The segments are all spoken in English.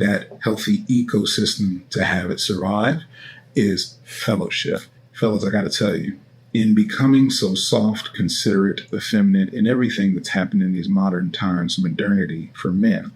that healthy ecosystem to have it survive is fellowship. Fellas, I got to tell you, in becoming so soft, considerate, effeminate, and everything that's happened in these modern times, modernity for men,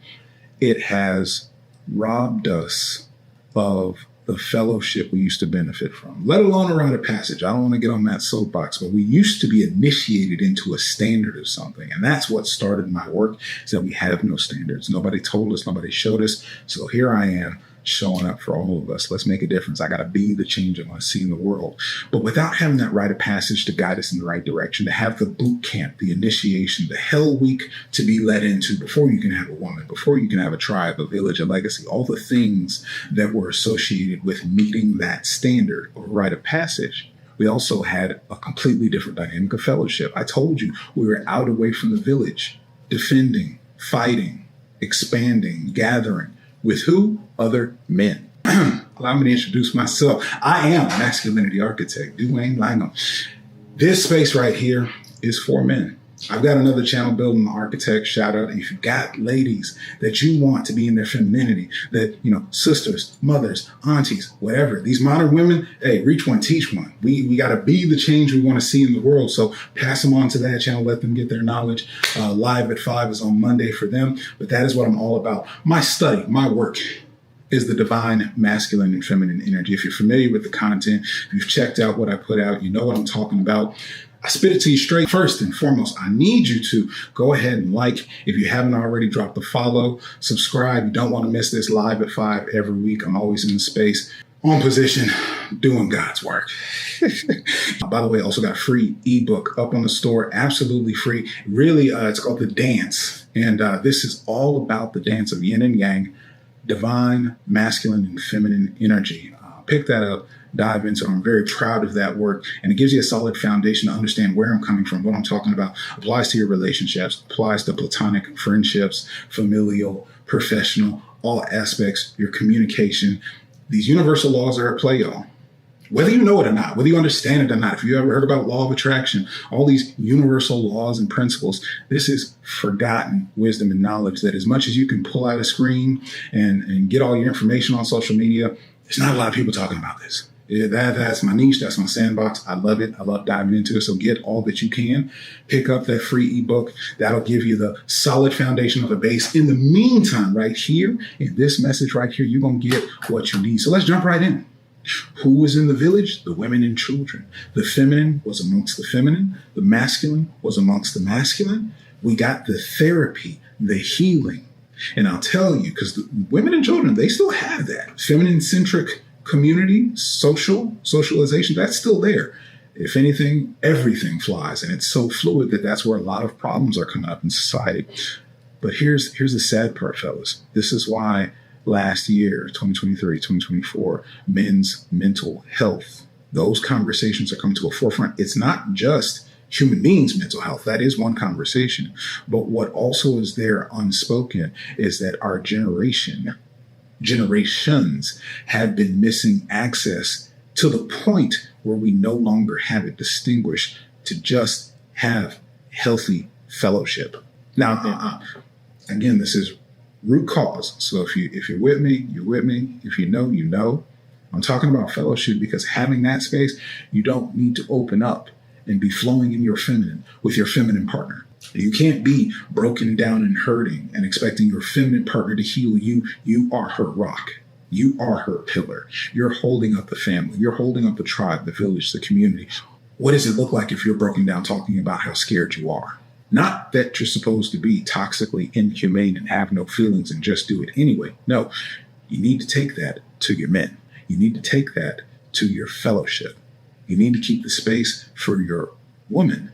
it has robbed us of the fellowship we used to benefit from, let alone a rite of passage. I don't want to get on that soapbox, but we used to be initiated into a standard of something. And that's what started my work, is that we have no standards. Nobody told us, nobody showed us. So here I am, showing up for all of us. Let's make a difference. I got to be the change I want to see in the world. But without having that rite of passage to guide us in the right direction, to have the boot camp, the initiation, the hell week to be led into before you can have a woman, before you can have a tribe, a village, a legacy, all the things that were associated with meeting that standard or rite of passage. We also had a completely different dynamic of fellowship. I told you we were out away from the village, defending, fighting, expanding, gathering. With who? Other men. Allow me to introduce myself. I am masculinity architect, coachduwaynelangham. This space right here is for men. I've got another channel, Building the Architect. Shout out. If you've got ladies that you want to be in their femininity, that, sisters, mothers, aunties, whatever, these modern women, hey, reach one, teach one. We got to be the change we want to see in the world. So pass them on to that channel. Let them get their knowledge. Live at 5 is on Monday for them. But that is what I'm all about. My study, my work is the divine masculine and feminine energy. If you're familiar with the content, if you've checked out what I put out, you know what I'm talking about. I spit it to you straight. First and foremost, I need you to go ahead and like. If you haven't already, drop the follow, subscribe. You don't want to miss this live at 5 every week. I'm always in the space, on position, doing God's work. By the way, also got a free ebook up on the store, absolutely free. Really, it's called The Dance. And this is all about the dance of yin and yang, divine, masculine, and feminine energy. Pick that up. Dive into it. I'm very proud of that work, and it gives you a solid foundation to understand where I'm coming from, what I'm talking about. Applies to your relationships, applies to platonic friendships, familial, professional, all aspects, your communication. These universal laws are at play, y'all. Whether you know it or not, whether you understand it or not, if you ever heard about law of attraction, all these universal laws and principles, this is forgotten wisdom and knowledge that as much as you can pull out a screen and get all your information on social media, there's not a lot of people talking about this. That's my niche. That's my sandbox. I love it. I love diving into it. So get all that you can. Pick up that free ebook. That'll give you the solid foundation of a base. In the meantime, right here, in this message right here, you're going to get what you need. So let's jump right in. Who was in the village? The women and children. The feminine was amongst the feminine. The masculine was amongst the masculine. We got the therapy, the healing. And I'll tell you, because the women and children, they still have that feminine-centric community, socialization, that's still there. If anything, everything flies, and it's so fluid that that's where a lot of problems are coming up in society. But here's the sad part, fellas. This is why last year, 2023, 2024, men's mental health, those conversations are coming to a forefront. It's not just human beings' mental health. That is one conversation. But what also is there unspoken is that our generations have been missing access to the point where we no longer have it distinguished to just have healthy fellowship. Now, again, this is root cause. So if you're with me, you're with me. If you know, you know. I'm talking about fellowship because having that space, you don't need to open up and be flowing in your feminine with your feminine partner. You can't be broken down and hurting and expecting your feminine partner to heal you. You are her rock. You are her pillar. You're holding up the family. You're holding up the tribe, the village, the community. What does it look like if you're broken down talking about how scared you are? Not that you're supposed to be toxically inhumane and have no feelings and just do it anyway. No, you need to take that to your men. You need to take that to your fellowship. You need to keep the space for your woman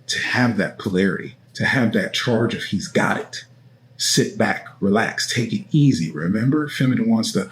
to have that polarity, to have that charge of he's got it. Sit back, relax, take it easy. Remember, feminine wants to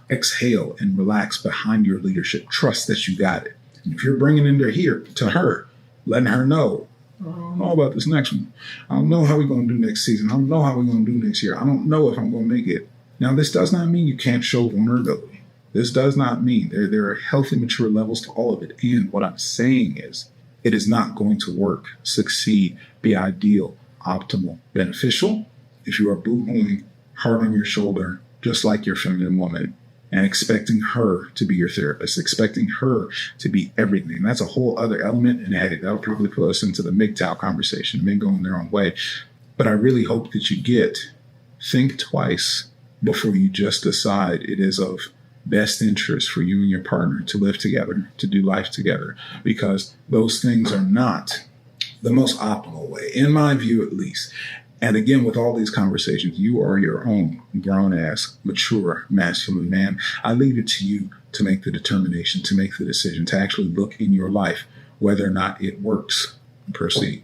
exhale and relax behind your leadership. Trust that you got it. And if you're bringing it to her, letting her know, I don't know about this next one. I don't know how we're going to do next season. I don't know how we're going to do next year. I don't know if I'm going to make it. Now, this does not mean you can't show vulnerability. This does not mean there are healthy, mature levels to all of it. And what I'm saying is it is not going to work, succeed, be ideal, optimal, beneficial if you are boo-hooing, hard on your shoulder, just like your feminine woman, and expecting her to be your therapist, expecting her to be everything. That's a whole other element. And hey, that'll probably put us into the MGTOW conversation, men going their own way. But I really hope that you think twice before you just decide it is of best interest for you and your partner to live together, to do life together, because those things are not the most optimal way, in my view at least. And again, with all these conversations, you are your own grown-ass, mature, masculine man. I leave it to you to make the determination, to make the decision, to actually look in your life whether or not it works. Proceed.